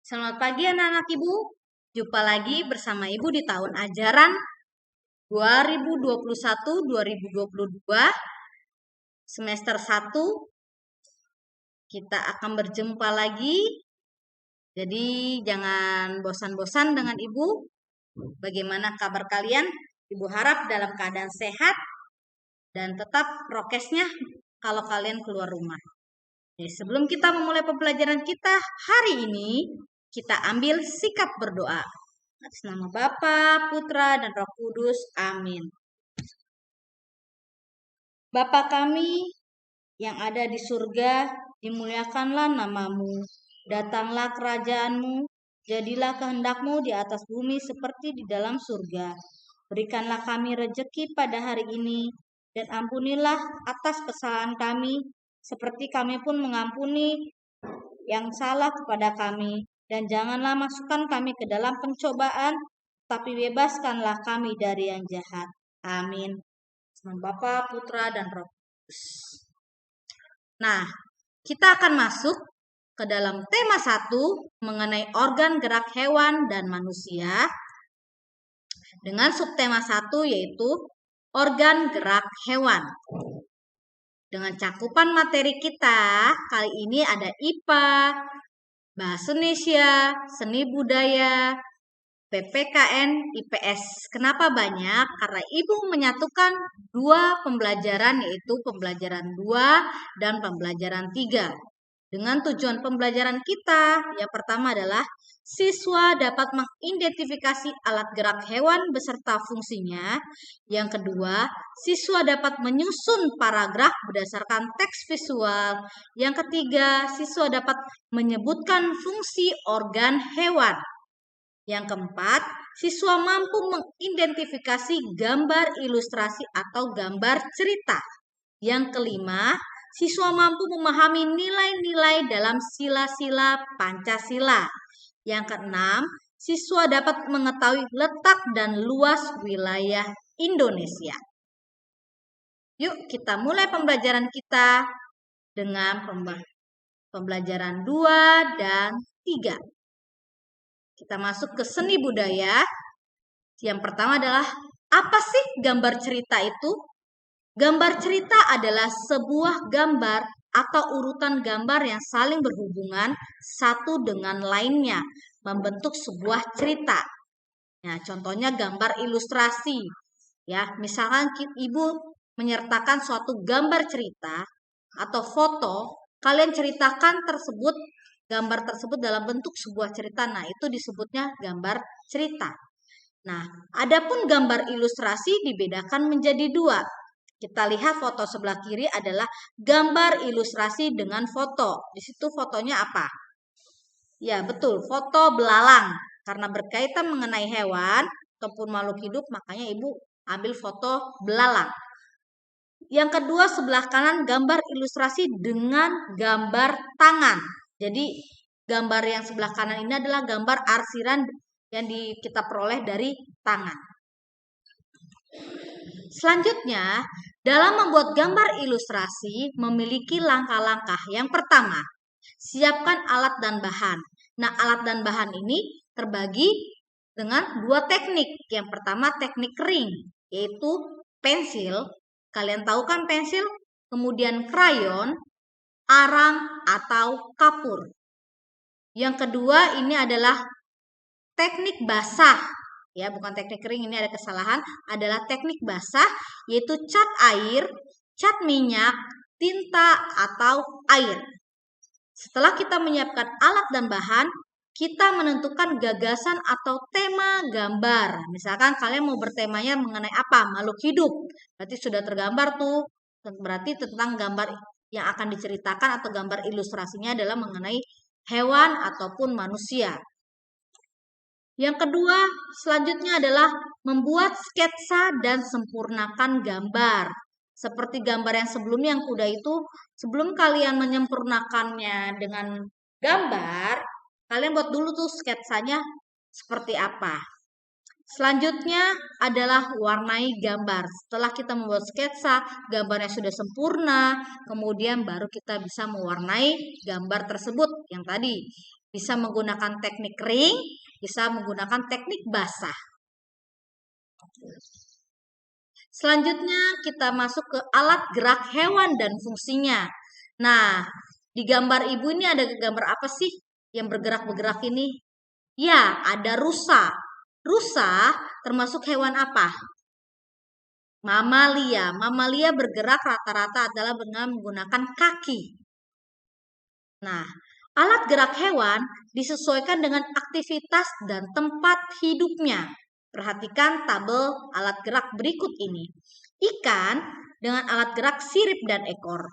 Selamat pagi anak-anak Ibu. Jumpa lagi bersama Ibu di tahun ajaran 2021-2022 semester 1. Kita akan berjumpa lagi. Jadi jangan bosan-bosan dengan Ibu. Bagaimana kabar kalian? Ibu harap dalam keadaan sehat dan tetap prokesnya kalau kalian keluar rumah. Jadi sebelum kita memulai pembelajaran kita hari ini, kita ambil sikap berdoa. Atas nama Bapa, Putra, dan Roh Kudus. Amin. Bapa kami yang ada di surga, dimuliakanlah namamu. Datanglah kerajaanmu, jadilah kehendakmu di atas bumi seperti di dalam surga. Berikanlah kami rejeki pada hari ini, dan ampunilah atas kesalahan kami, seperti kami pun mengampuni yang salah kepada kami. Dan janganlah masukkan kami ke dalam pencobaan, tapi bebaskanlah kami dari yang jahat. Amin. Nama Bapa, Putra, dan Roh Kudus. Nah, kita akan masuk ke dalam tema 1 mengenai organ gerak hewan dan manusia. Dengan subtema 1 yaitu organ gerak hewan. Dengan cakupan materi kita, kali ini ada IPA, Bahasa Indonesia, Seni Budaya, PPKN, IPS. Kenapa banyak? Karena Ibu menyatukan 2 pembelajaran, yaitu pembelajaran 2 dan pembelajaran 3. Dengan tujuan pembelajaran kita, yang pertama adalah siswa dapat mengidentifikasi alat gerak hewan beserta fungsinya. Yang kedua, siswa dapat menyusun paragraf berdasarkan teks visual. Yang ketiga, siswa dapat menyebutkan fungsi organ hewan. Yang keempat, siswa mampu mengidentifikasi gambar ilustrasi atau gambar cerita. Yang kelima, siswa mampu memahami nilai-nilai dalam sila-sila Pancasila. Yang keenam, siswa dapat mengetahui letak dan luas wilayah Indonesia. Yuk kita mulai pembelajaran kita dengan pembelajaran 2 dan 3. Kita masuk ke seni budaya. Yang pertama adalah, apa sih gambar cerita itu? Gambar cerita adalah sebuah gambar atau urutan gambar yang saling berhubungan satu dengan lainnya, membentuk sebuah cerita. Nah, contohnya gambar ilustrasi. Ya, misalkan Ibu menyertakan suatu gambar cerita atau foto, kalian ceritakan gambar tersebut dalam bentuk sebuah cerita. Nah, itu disebutnya gambar cerita. Nah, adapun gambar ilustrasi dibedakan menjadi 2. Kita lihat foto sebelah kiri adalah gambar ilustrasi dengan foto. Di situ fotonya apa? Ya, betul, foto belalang. Karena berkaitan mengenai hewan ataupun makhluk hidup, makanya Ibu ambil foto belalang. Yang kedua, sebelah kanan gambar ilustrasi dengan gambar tangan. Jadi, gambar yang sebelah kanan ini adalah gambar arsiran yang kita peroleh dari tangan. Selanjutnya, dalam membuat gambar ilustrasi memiliki langkah-langkah. Yang pertama, siapkan alat dan bahan. Nah, alat dan bahan ini terbagi dengan 2 teknik. Yang pertama teknik ring, yaitu pensil. Kalian tahu kan pensil? Kemudian krayon, arang, atau kapur. Yang kedua ini adalah teknik basah. Ya, bukan teknik kering, ini ada kesalahan, adalah teknik basah, yaitu cat air, cat minyak, tinta, atau air. Setelah kita menyiapkan alat dan bahan, kita menentukan gagasan atau tema gambar. Misalkan kalian mau bertemanya mengenai apa? Makhluk hidup. Berarti sudah tergambar tuh. Berarti tentang gambar yang akan diceritakan atau gambar ilustrasinya adalah mengenai hewan ataupun manusia. Yang kedua, selanjutnya adalah membuat sketsa dan sempurnakan gambar. Seperti gambar yang sebelumnya yang kuda itu, sebelum kalian menyempurnakannya dengan gambar, kalian buat dulu tuh sketsanya seperti apa. Selanjutnya adalah warnai gambar. Setelah kita membuat sketsa, gambarnya sudah sempurna, kemudian baru kita bisa mewarnai gambar tersebut yang tadi. Bisa menggunakan teknik kering, bisa menggunakan teknik basah. Selanjutnya kita masuk ke alat gerak hewan dan fungsinya. Nah, di gambar ibu ini ada gambar apa sih yang bergerak-bergerak ini? Ya, ada rusa. Rusa termasuk hewan apa? Mamalia. Mamalia bergerak rata-rata adalah dengan menggunakan kaki. Nah, alat gerak hewan disesuaikan dengan aktivitas dan tempat hidupnya. Perhatikan tabel alat gerak berikut ini. Ikan dengan alat gerak sirip dan ekor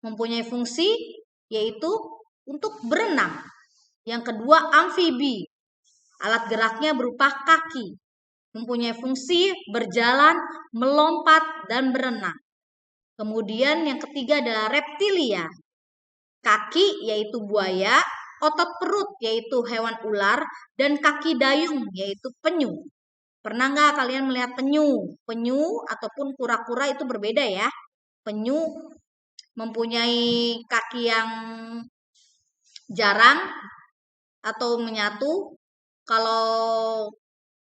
mempunyai fungsi yaitu untuk berenang. Yang kedua, amfibi. Alat geraknya berupa kaki. Mempunyai fungsi berjalan, melompat, dan berenang. Kemudian yang ketiga adalah reptilia. Kaki yaitu buaya, otot perut yaitu hewan ular, dan kaki dayung yaitu penyu. Pernah nggak kalian melihat penyu? Penyu ataupun kura-kura itu berbeda ya. Penyu mempunyai kaki yang jarang atau menyatu. Kalau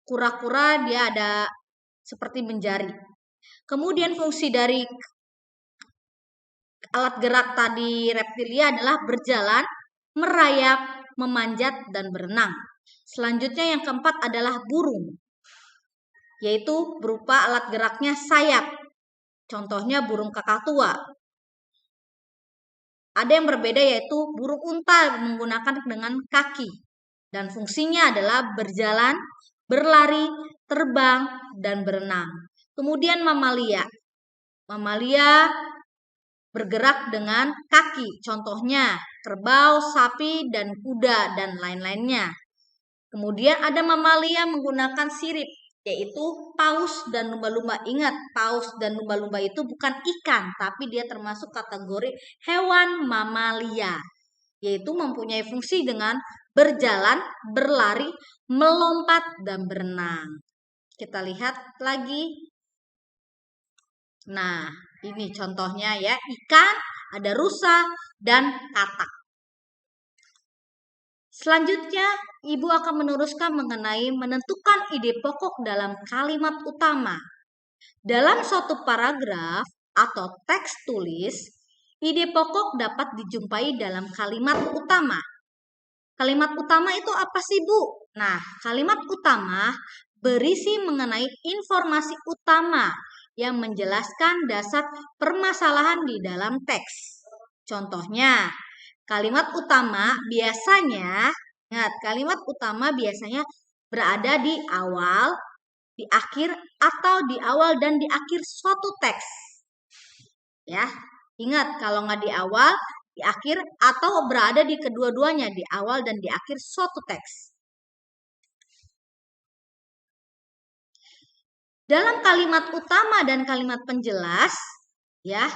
kura-kura dia ada seperti menjari. Kemudian fungsi dari alat gerak tadi reptilia adalah berjalan, merayap, memanjat, dan berenang. Selanjutnya yang keempat adalah burung, yaitu berupa alat geraknya sayap. Contohnya burung kakatua. Ada yang berbeda yaitu burung unta menggunakan dengan kaki. Dan fungsinya adalah berjalan, berlari, terbang, dan berenang. Kemudian mamalia. Mamalia bergerak dengan kaki. Contohnya kerbau, sapi, dan kuda, dan lain-lainnya. Kemudian ada mamalia menggunakan sirip, yaitu paus dan lumba-lumba. Ingat, paus dan lumba-lumba itu bukan ikan, tapi dia termasuk kategori hewan mamalia, yaitu mempunyai fungsi dengan berjalan, berlari, melompat, dan berenang. Kita lihat lagi. Nah, ini contohnya ya, ikan, ada rusa, dan katak. Selanjutnya, Ibu akan meneruskan mengenai menentukan ide pokok dalam kalimat utama. Dalam suatu paragraf atau teks tulis, ide pokok dapat dijumpai dalam kalimat utama. Kalimat utama itu apa sih, Bu? Nah, kalimat utama berisi mengenai informasi utama yang menjelaskan dasar permasalahan di dalam teks. Contohnya, kalimat utama biasanya, ingat, kalimat utama biasanya berada di awal, di akhir, atau di awal dan di akhir suatu teks. Ya, ingat, kalau nggak di awal, di akhir, atau berada di kedua-duanya, di awal dan di akhir suatu teks. Dalam kalimat utama dan kalimat penjelas, ya,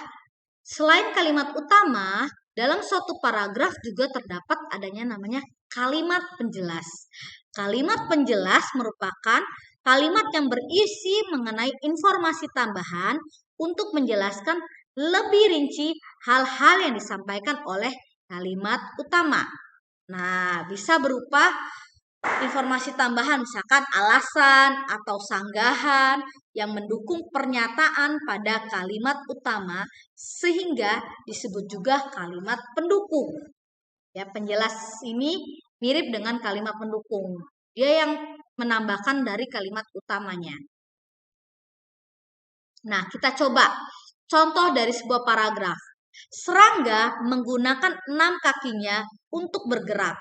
selain kalimat utama, dalam suatu paragraf juga terdapat adanya namanya kalimat penjelas. Kalimat penjelas merupakan kalimat yang berisi mengenai informasi tambahan untuk menjelaskan lebih rinci hal-hal yang disampaikan oleh kalimat utama. Nah, bisa berupa informasi tambahan, misalkan alasan atau sanggahan yang mendukung pernyataan pada kalimat utama sehingga disebut juga kalimat pendukung. Ya, penjelas ini mirip dengan kalimat pendukung. Dia yang menambahkan dari kalimat utamanya. Nah, kita coba contoh dari sebuah paragraf. Serangga menggunakan 6 kakinya untuk bergerak.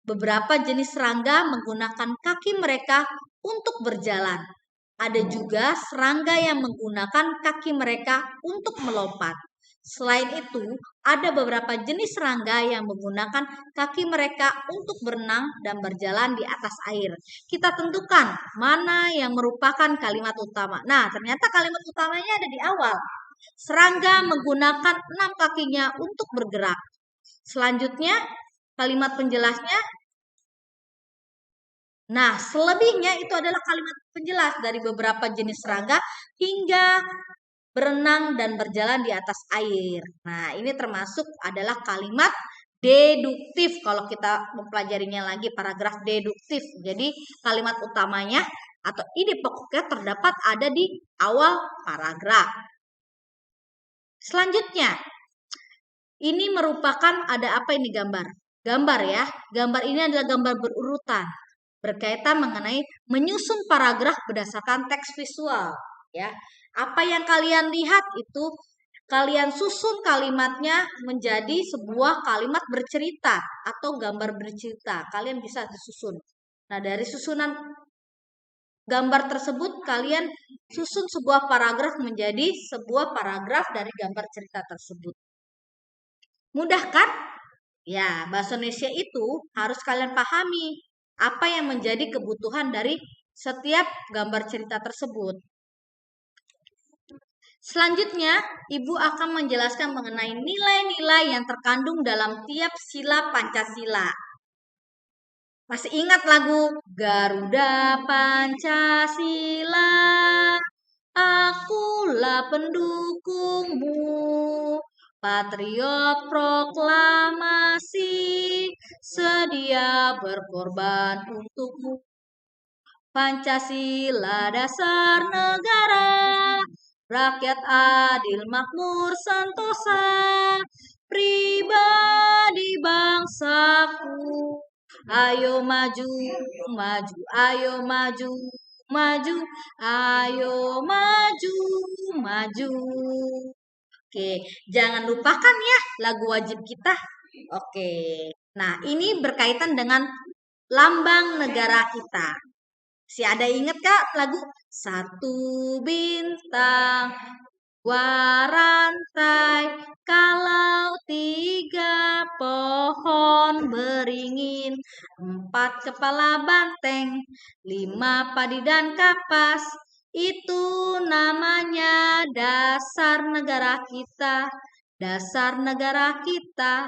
Beberapa jenis serangga menggunakan kaki mereka untuk berjalan. Ada juga serangga yang menggunakan kaki mereka untuk melompat. Selain itu, ada beberapa jenis serangga yang menggunakan kaki mereka untuk berenang dan berjalan di atas air. Kita tentukan mana yang merupakan kalimat utama. Nah, ternyata kalimat utamanya ada di awal. Serangga menggunakan 6 kakinya untuk bergerak. Selanjutnya, kalimat penjelasnya. Nah, selebihnya itu adalah kalimat penjelas dari beberapa jenis serangga hingga berenang dan berjalan di atas air. Nah, ini termasuk adalah kalimat deduktif kalau kita mempelajarinya lagi, paragraf deduktif. Jadi kalimat utamanya atau ide pokoknya terdapat ada di awal paragraf. Selanjutnya, ini merupakan ada apa ini gambar? Gambar ya, gambar ini adalah gambar berurutan berkaitan mengenai menyusun paragraf berdasarkan teks visual ya. Apa yang kalian lihat itu kalian susun kalimatnya menjadi sebuah kalimat bercerita atau gambar bercerita. Kalian bisa disusun. Nah, dari susunan gambar tersebut kalian susun sebuah paragraf menjadi sebuah paragraf dari gambar cerita tersebut. Mudah kan? Ya, bahasa Indonesia itu harus kalian pahami apa yang menjadi kebutuhan dari setiap gambar cerita tersebut. Selanjutnya, Ibu akan menjelaskan mengenai nilai-nilai yang terkandung dalam tiap sila Pancasila. Masih ingat lagu Garuda Pancasila, akulah pendukungmu, patriot proklamasi, sedia berkorban untukmu. Pancasila dasar negara, rakyat adil makmur sentosa, pribadi bangsaku. Ayo maju, maju, ayo maju, maju, ayo maju, maju. Oke, jangan lupakan ya lagu wajib kita. Oke, nah ini berkaitan dengan lambang negara kita. Si ada inget Kak lagu Satu Bintang, Dua Rantai, kalau tiga pohon beringin, empat kepala banteng, lima padi dan kapas, itu namanya dasar negara kita. Dasar negara kita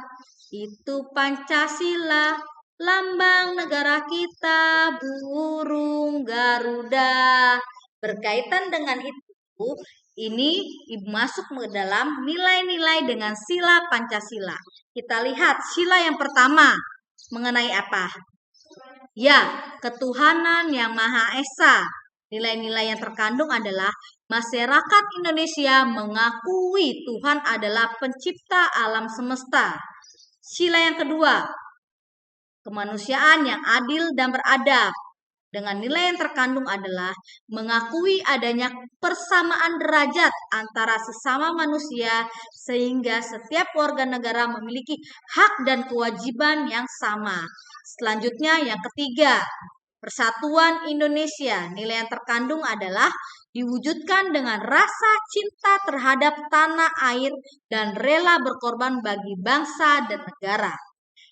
itu Pancasila, lambang negara kita burung Garuda. Berkaitan dengan itu, ini Ibu masuk ke dalam nilai-nilai dengan sila Pancasila. Kita lihat sila yang pertama mengenai apa? Ya, ketuhanan yang Maha Esa. Nilai-nilai yang terkandung adalah masyarakat Indonesia mengakui Tuhan adalah pencipta alam semesta. Sila yang kedua, kemanusiaan yang adil dan beradab. Dengan nilai yang terkandung adalah mengakui adanya persamaan derajat antara sesama manusia sehingga setiap warga negara memiliki hak dan kewajiban yang sama. Selanjutnya yang ketiga, persatuan Indonesia. Nilai yang terkandung adalah diwujudkan dengan rasa cinta terhadap tanah air dan rela berkorban bagi bangsa dan negara.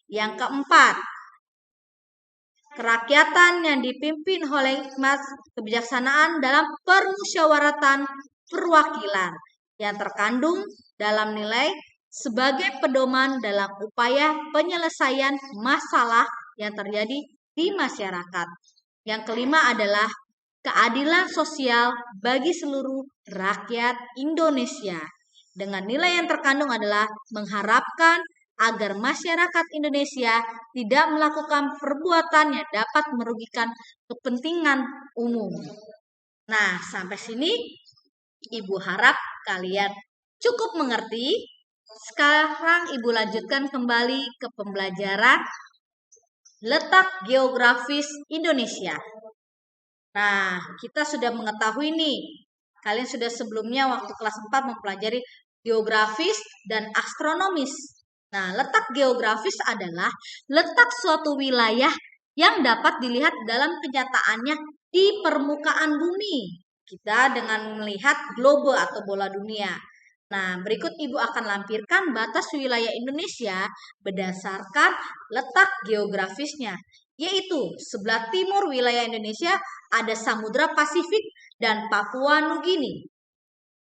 Yang keempat, kerakyatan yang dipimpin oleh hikmat kebijaksanaan dalam permusyawaratan perwakilan yang terkandung dalam nilai sebagai pedoman dalam upaya penyelesaian masalah yang terjadi di masyarakat. Yang kelima adalah keadilan sosial bagi seluruh rakyat Indonesia. Dengan nilai yang terkandung adalah mengharapkan agar masyarakat Indonesia tidak melakukan perbuatan yang dapat merugikan kepentingan umum. Nah, sampai sini Ibu harap kalian cukup mengerti. Sekarang Ibu lanjutkan kembali ke pembelajaran letak geografis Indonesia. Nah, kita sudah mengetahui nih. Kalian sudah sebelumnya waktu kelas 4 mempelajari geografis dan astronomis. Nah, letak geografis adalah letak suatu wilayah yang dapat dilihat dalam kenyataannya di permukaan bumi. Kita dengan melihat globe atau bola dunia. Nah, berikut Ibu akan lampirkan batas wilayah Indonesia berdasarkan letak geografisnya, yaitu sebelah timur wilayah Indonesia ada Samudra Pasifik dan Papua Nugini.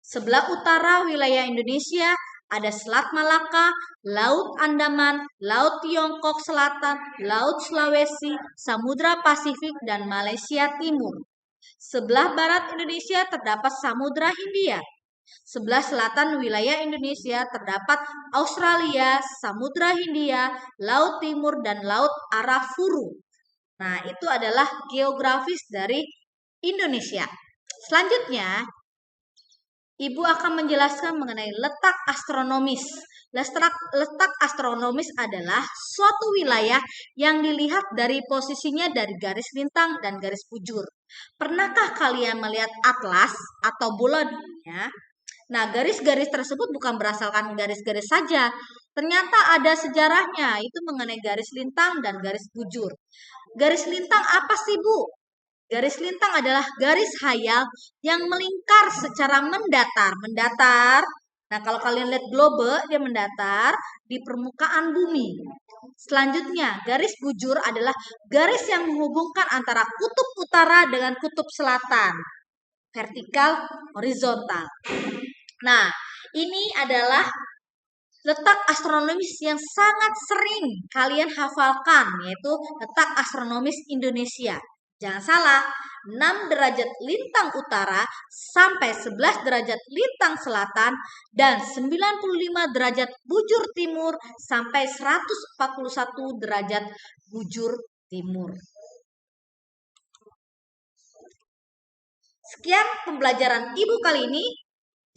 Sebelah utara wilayah Indonesia ada Selat Malaka, Laut Andaman, Laut Tiongkok Selatan, Laut Sulawesi, Samudra Pasifik, dan Malaysia Timur. Sebelah barat Indonesia terdapat Samudra Hindia. Sebelah selatan wilayah Indonesia terdapat Australia, Samudra Hindia, Laut Timur, dan Laut Arafuru. Nah, itu adalah geografis dari Indonesia. Selanjutnya, Ibu akan menjelaskan mengenai letak astronomis. Letak astronomis adalah suatu wilayah yang dilihat dari posisinya dari garis lintang dan garis bujur. Pernahkah kalian melihat atlas atau bola dunia? Nah, garis-garis tersebut bukan berdasarkan garis-garis saja. Ternyata ada sejarahnya, itu mengenai garis lintang dan garis bujur. Garis lintang apa sih, Bu? Garis lintang adalah garis hayal yang melingkar secara mendatar. Mendatar. Nah, kalau kalian lihat globe, dia mendatar di permukaan bumi. Selanjutnya, garis bujur adalah garis yang menghubungkan antara kutub utara dengan kutub selatan. Vertikal, horizontal. Nah, ini adalah letak astronomis yang sangat sering kalian hafalkan, yaitu letak astronomis Indonesia. Jangan salah, 6 derajat lintang utara sampai 11 derajat lintang selatan dan 95 derajat bujur timur sampai 141 derajat bujur timur. Sekian pembelajaran Ibu kali ini.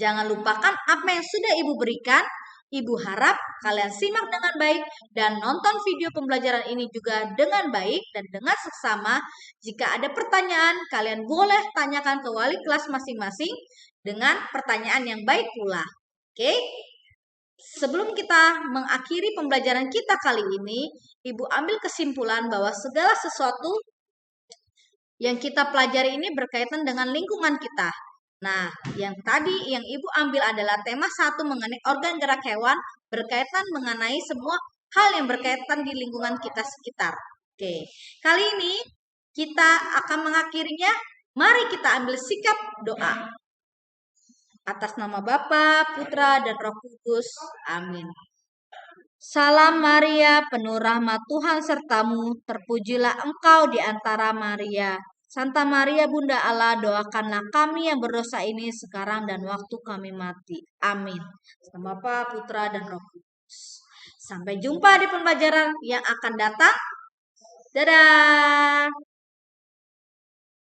Jangan lupakan apa yang sudah Ibu berikan. Ibu harap kalian simak dengan baik dan nonton video pembelajaran ini juga dengan baik dan dengan seksama. Jika ada pertanyaan, kalian boleh tanyakan ke wali kelas masing-masing dengan pertanyaan yang baik pula. Oke? Sebelum kita mengakhiri pembelajaran kita kali ini, Ibu ambil kesimpulan bahwa segala sesuatu yang kita pelajari ini berkaitan dengan lingkungan kita. Nah, yang tadi yang Ibu ambil adalah tema 1 mengenai organ gerak hewan berkaitan mengenai semua hal yang berkaitan di lingkungan kita sekitar. Oke, kali ini kita akan mengakhirinya. Mari kita ambil sikap doa. Atas nama Bapa, Putra, dan Roh Kudus. Amin. Salam Maria, penuh rahmat Tuhan sertamu, terpujilah engkau di antara Maria. Santa Maria Bunda Allah, doakanlah kami yang berdosa ini sekarang dan waktu kami mati. Amin. Sama Bapa, Putra, dan Roh Kudus. Sampai jumpa di pembelajaran yang akan datang. Dadah.